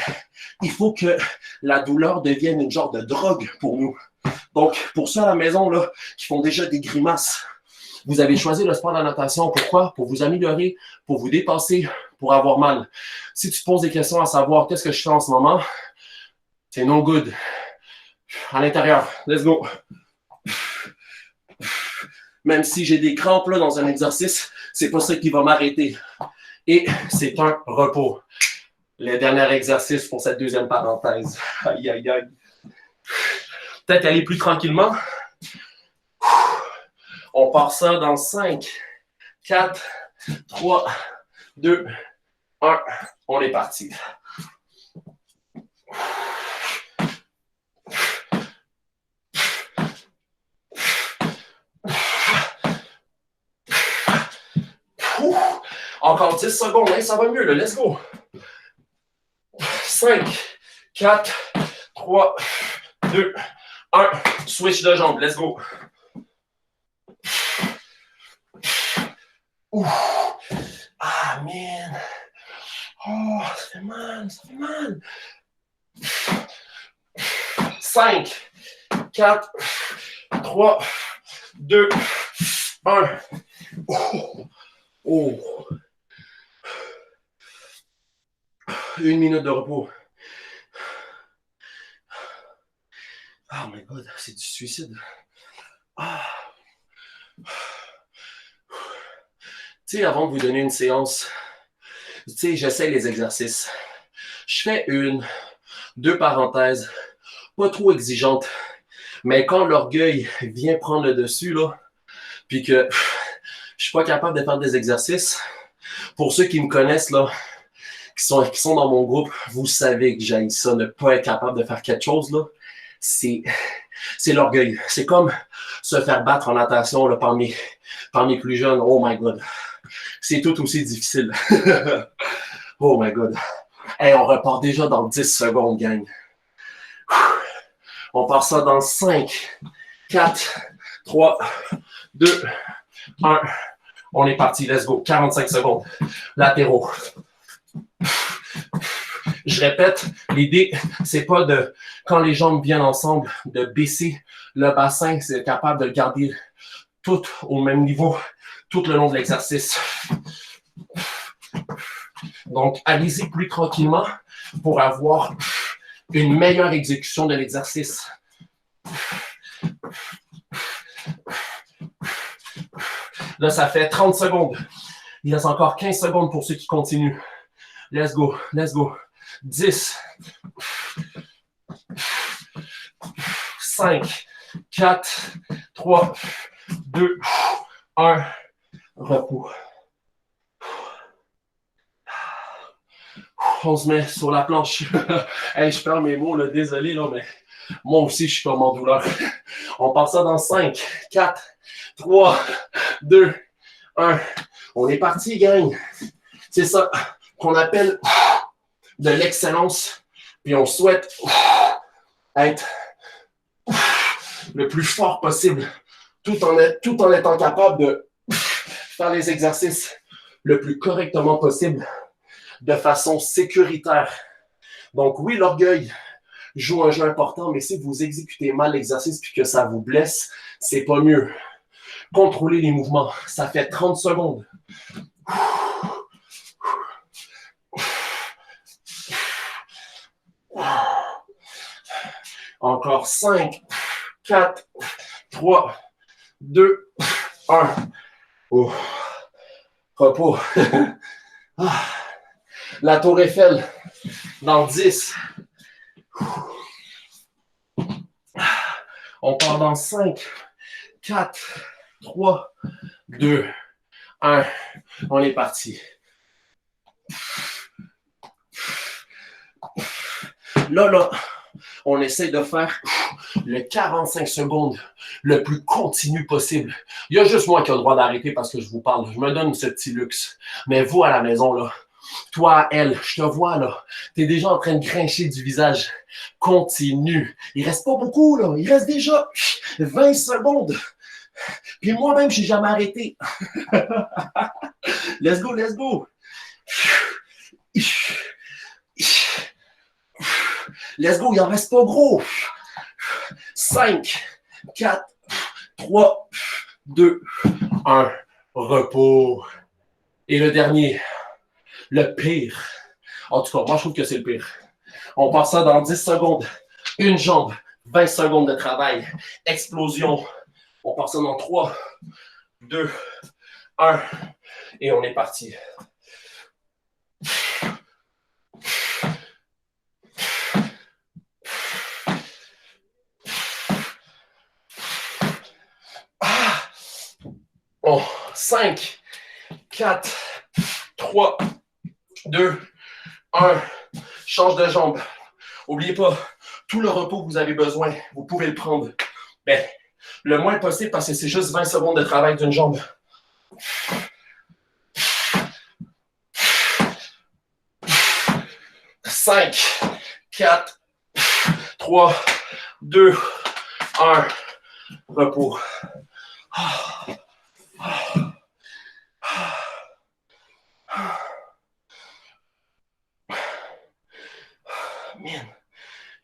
il faut que la douleur devienne une genre de drogue pour nous. Donc, pour ceux à la maison là, qui font déjà des grimaces, vous avez choisi le sport de la natation. Pourquoi? Pour vous améliorer, pour vous dépasser, pour avoir mal. Si tu te poses des questions à savoir qu'est-ce que je fais en ce moment, c'est no good. À l'intérieur, let's go. Même si j'ai des crampes là, dans un exercice, c'est pas ça qui va m'arrêter. Et c'est un repos. Le dernier exercice pour cette deuxième parenthèse. Aïe, aïe, aïe. Peut-être aller plus tranquillement. On part ça dans 5, 4, 3, 2, 1. On est parti. Encore 10 secondes, hein, ça va mieux, là. Let's go. 5, 4, 3, 2, 1. Switch de jambes, let's go. Ouh. Ah, man. Oh, ça fait mal, ça fait mal. 5, 4, 3, 2, 1. Oh. Oh. 1 minute de repos. Oh my God, c'est du suicide. Ah. Tu sais, avant de vous donner une séance, tu sais, j'essaie les exercices. Je fais 1, 2 parenthèses, pas trop exigeantes. Mais quand l'orgueil vient prendre le dessus, là, puis que je suis pas capable de faire des exercices, pour ceux qui me connaissent, là, qui sont dans mon groupe, vous savez que j'aime ça, ne pas être capable de faire quelque chose, là. C'est l'orgueil. C'est comme se faire battre en natation là, par mes plus jeunes. Oh my God. C'est tout aussi difficile. Oh my God. Hey, on repart déjà dans 10 secondes, gang. On part ça dans 5, 4, 3, 2, 1. On est parti. Let's go. 45 secondes. Latéraux. Je répète, l'idée, c'est pas de, quand les jambes viennent ensemble, de baisser le bassin, c'est capable de le garder tout au même niveau, tout le long de l'exercice. Donc, allez-y plus tranquillement pour avoir une meilleure exécution de l'exercice. Là, ça fait 30 secondes. Il reste encore 15 secondes pour ceux qui continuent. Let's go, let's go. 10, 5, 4, 3, 2, 1. Repos. On se met sur la planche. Hey, je perds mes mots, là, désolé, là, mais moi aussi, je suis comme en douleur. On part ça dans 5, 4, 3, 2, 1. On est parti, gang. C'est ça qu'on appelle de l'excellence. Puis on souhaite être le plus fort possible tout en étant capable de faire les exercices le plus correctement possible, de façon sécuritaire. Donc oui, l'orgueil joue un jeu important, mais si vous exécutez mal l'exercice puis que ça vous blesse, c'est pas mieux. Contrôlez les mouvements. Ça fait 30 secondes. Encore 5, 4, 3, 2, 1. Oh. Repos. La tour Eiffel dans 10. On part dans 5, 4, 3, 2, 1. On est parti. Là, on essaie de faire le 45 secondes le plus continu possible. Il y a juste moi qui ai le droit d'arrêter parce que je vous parle. Je me donne ce petit luxe. Mais vous, à la maison, là, toi, elle, je te vois, là, t'es déjà en train de grincher du visage. Continue. Il reste pas beaucoup, là. Il reste déjà 20 secondes. Puis moi-même, je n'ai jamais arrêté. Let's go, let's go. Let's go, il en reste pas gros. 5, 4, 3, 2, 1. Repos. Et le dernier, le pire. En tout cas, moi, je trouve que c'est le pire. On passe ça dans 10 secondes. Une jambe, 20 secondes de travail. Explosion. On passe ça dans 3, 2, 1. Et on est parti. Oh, 5, 4, 3, 2, 1. Change de jambe. N'oubliez pas, tout le repos que vous avez besoin, vous pouvez le prendre. Ben, le moins possible parce que c'est juste 20 secondes de travail d'une jambe. 5, 4, 3, 2, 1. Repos. Man,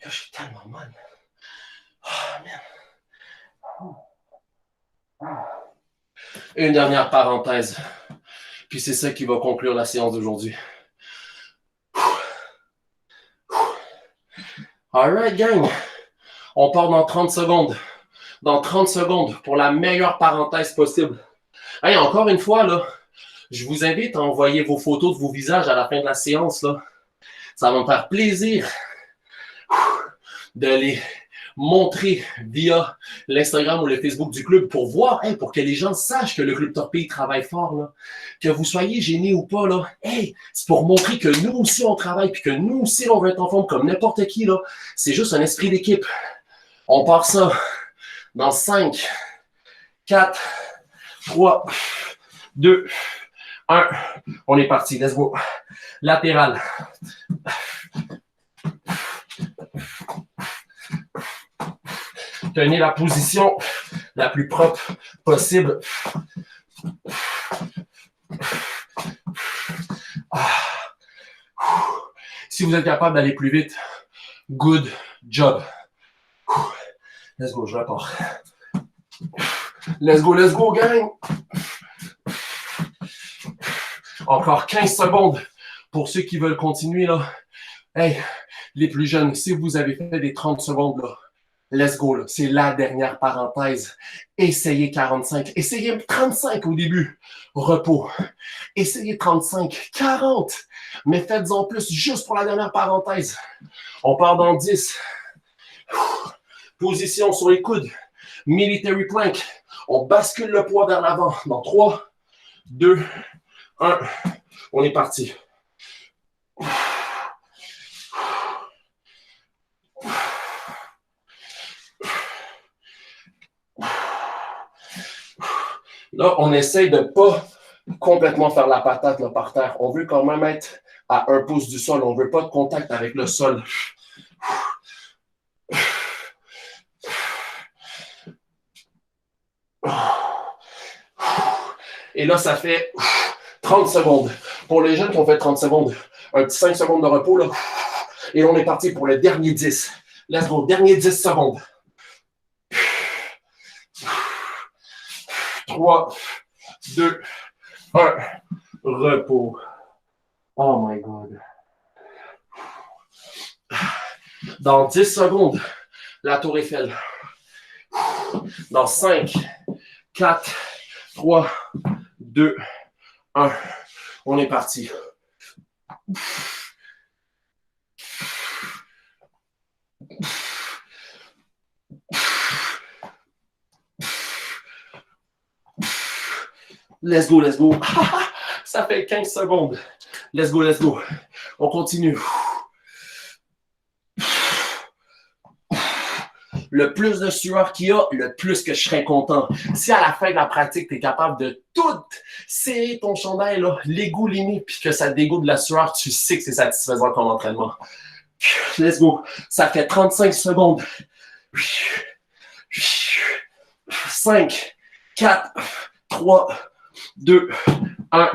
j'ai tellement mal. Man. Une dernière parenthèse. Puis c'est ça qui va conclure la séance d'aujourd'hui. Alright, gang. On part dans 30 secondes. Dans 30 secondes pour la meilleure parenthèse possible. Hey, encore une fois, là, je vous invite à envoyer vos photos de vos visages à la fin de la séance. Là. Ça va me faire plaisir de les montrer via l'Instagram ou le Facebook du club pour voir, hey, pour que les gens sachent que le Club Torpille travaille fort. Là. Que vous soyez gênés ou pas, là, hey, c'est pour montrer que nous aussi on travaille puis que nous aussi on veut être en forme comme n'importe qui. Là. C'est juste un esprit d'équipe. On part ça dans 5, 4, 3, 2, 1. On est parti. Let's go. Latéral. Tenez la position la plus propre possible. Si vous êtes capable d'aller plus vite, good job. Let's go, je repars. Let's go, gang. Encore 15 secondes pour ceux qui veulent continuer. Là. Hey, les plus jeunes, si vous avez fait des 30 secondes, là, let's go, là. C'est la dernière parenthèse. Essayez 45. Essayez 35 au début. Repos. Essayez 35, 40. Mais faites-en plus juste pour la dernière parenthèse. On part dans 10. Position sur les coudes. Military plank. On bascule le poids vers l'avant. Dans 3, 2, 1. On est parti. Là, on essaie de ne pas complètement faire la patate là, par terre. On veut quand même être à 1 pouce du sol. On ne veut pas de contact avec le sol. Et là, ça fait 30 secondes. Pour les jeunes qui ont fait 30 secondes, un petit 5 secondes de repos, là. Et on est parti pour le dernier 10. Let's go, dernier 10 secondes. 3, 2, 1. Repos. Oh my God. Dans 10 secondes, la tour Eiffel. Dans 5, 4, 3, 2, 1. On est parti. Let's go, let's go. Ça fait 15 secondes. Let's go, let's go. On continue. Le plus de sueur qu'il y a, le plus que je serais content. Si à la fin de la pratique, tu es capable de tout serrer ton chandail, l'égout limite, puis que ça dégoûte de la sueur, tu sais que c'est satisfaisant comme entraînement. Let's go. Ça fait 35 secondes. 5, 4, 3, 2, 1.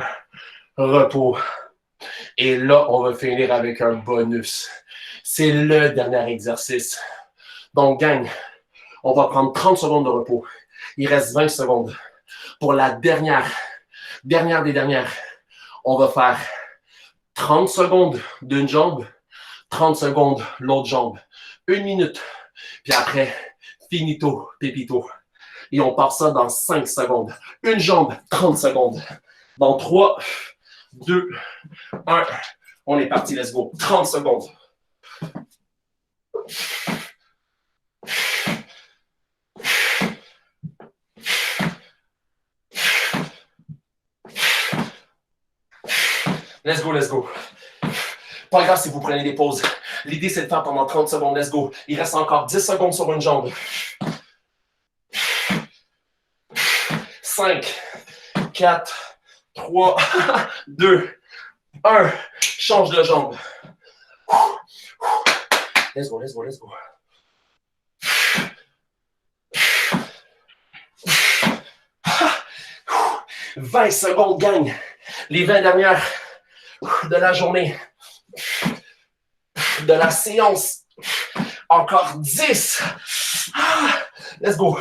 Repos. Et là, on va finir avec un bonus. C'est le dernier exercice. Donc, gang, on va prendre 30 secondes de repos. Il reste 20 secondes. Pour la dernière des dernières, on va faire 30 secondes d'une jambe, 30 secondes l'autre jambe. 1 minute. Puis après, finito, pépito. Et on part ça dans 5 secondes. Une jambe, 30 secondes. Dans 3, 2, 1. On est parti, let's go. 30 secondes. Let's go, let's go. Pas grave si vous prenez des pauses. L'idée, c'est de faire pendant 30 secondes. Let's go. Il reste encore 10 secondes sur une jambe. 5, 4, 3, 2, 1. Change de jambe. Let's go, let's go, let's go. 20 secondes, gang. Les 20 dernières de la journée, de la séance. Encore 10. Let's go.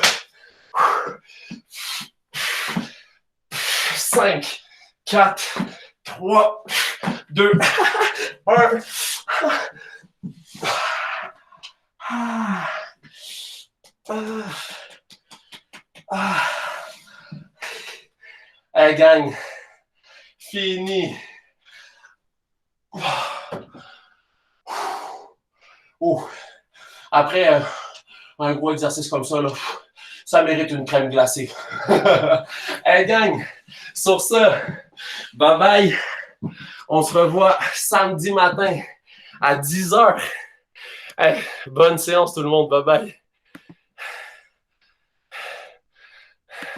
5, 4, 3, 2, 1. Hey, gang. Fini. Après un gros exercice comme ça, là, ça mérite une crème glacée. Hey gang, sur ça, bye bye. On se revoit samedi matin à 10h. Hey, bonne séance tout le monde, bye bye.